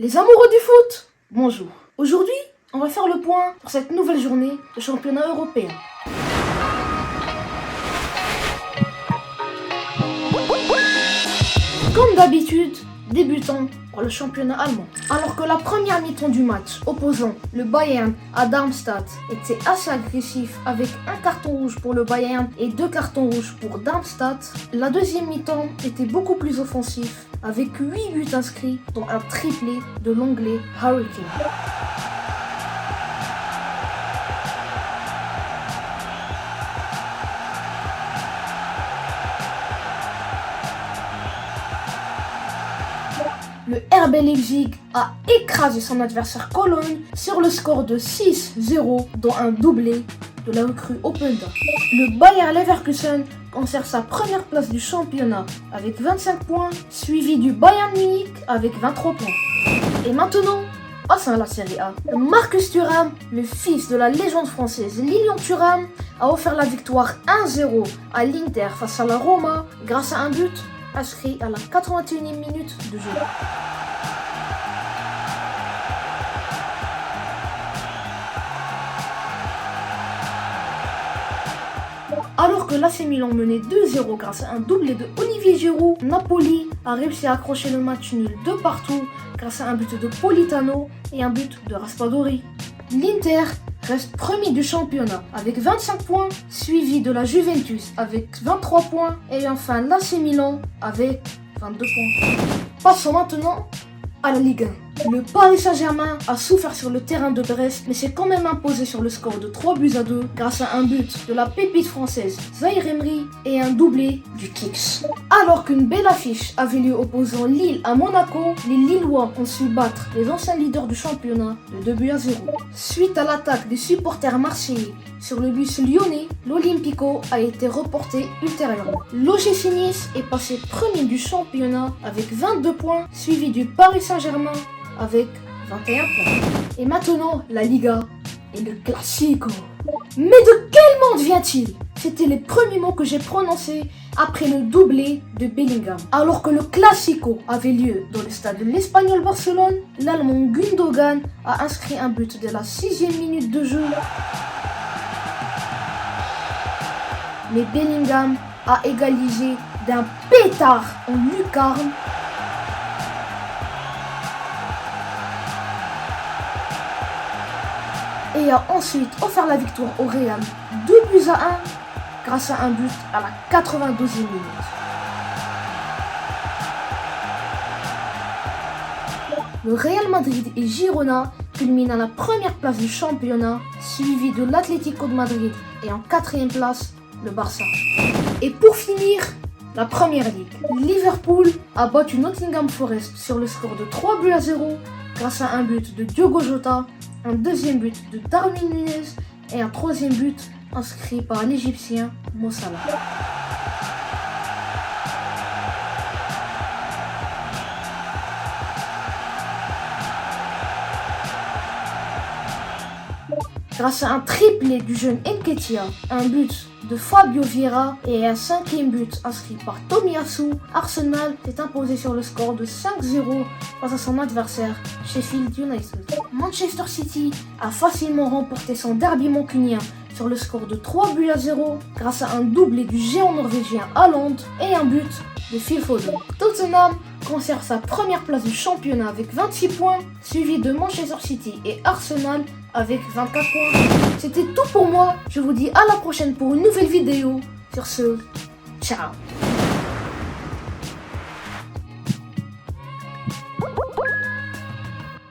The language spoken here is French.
Les amoureux du foot, bonjour. Aujourd'hui, on va faire le point pour cette nouvelle journée de championnat européen. Comme d'habitude, débutons par le championnat allemand. Alors que la première mi-temps du match opposant le Bayern à Darmstadt était assez agressif avec un carton rouge pour le Bayern et 2 cartons rouges pour Darmstadt, la deuxième mi-temps était beaucoup plus offensif avec 8 buts inscrits dont un triplé de l'anglais Harry Kane. Le RB Leipzig a écrasé son adversaire Cologne sur le score de 6-0, dont un doublé de la recrue Openda. Le Bayer Leverkusen conserve sa première place du championnat avec 25 points, suivi du Bayern Munich avec 23 points. Et maintenant, passons à la Serie A. Marcus Thuram, le fils de la légende française Lilian Thuram, a offert la victoire 1-0 à l'Inter face à la Roma grâce à un but inscrit à la 81e minute de jeu. Alors que l'AC Milan menait 2-0 grâce à un doublé de Olivier Giroud, Napoli a réussi à accrocher le match nul de partout grâce à un but de Politano et un but de Raspadori. L'Inter reste premier du championnat avec 25 points, suivi de la Juventus avec 23 points et enfin l'AC Milan avec 22 points. Passons maintenant à la Ligue 1. Le Paris Saint-Germain a souffert sur le terrain de Brest, mais s'est quand même imposé sur le score de 3-2 grâce à un but de la pépite française Zaïre Emery et un doublé du Kicks. Alors qu'une belle affiche avait lieu opposant Lille à Monaco, les Lillois ont su battre les anciens leaders du championnat de 2-0. Suite à l'attaque des supporters marseillais sur le bus lyonnais, l'Olympico a été reporté ultérieurement. L'OGC Nice est passé premier du championnat avec 22 points, suivi du Paris Saint-Germain avec 21 points. Et maintenant, la Liga et le Classico. Mais de quel monde vient-il? C'était les premiers mots que j'ai prononcés après le doublé de Bellingham. Alors que le Classico avait lieu dans le stade de l'Espagnol Barcelone, l'Allemand Gundogan a inscrit un but dès la 6e minute de jeu. Mais Bellingham a égalisé d'un pétard en lucarne. Et a ensuite offert la victoire au Real 2-1 grâce à un but à la 92e minute. Le Real Madrid et Girona culminent à la première place du championnat, suivi de l'Atlético de Madrid et en 4e place, le Barça. Et pour finir, la Première Ligue. Liverpool a battu Nottingham Forest sur le score de 3-0 grâce à un but de Diogo Jota, un deuxième but de Darwin Nunez et un troisième but inscrit par l'Égyptien Mo Salah. Grâce à un triplé du jeune Nketiah, un but de Fabio Vieira et un 5e but inscrit par Tomiyasu, Arsenal s'est imposé sur le score de 5-0 face à son adversaire Sheffield United. Manchester City a facilement remporté son derby mancunien sur le score de 3-0 grâce à un doublé du géant norvégien Haaland et un but de Phil Foden. Tottenham conserve sa première place du championnat avec 26 points, suivi de Manchester City et Arsenal avec 24 points. C'était tout pour moi. Je vous dis à la prochaine pour une nouvelle vidéo. Sur ce, ciao.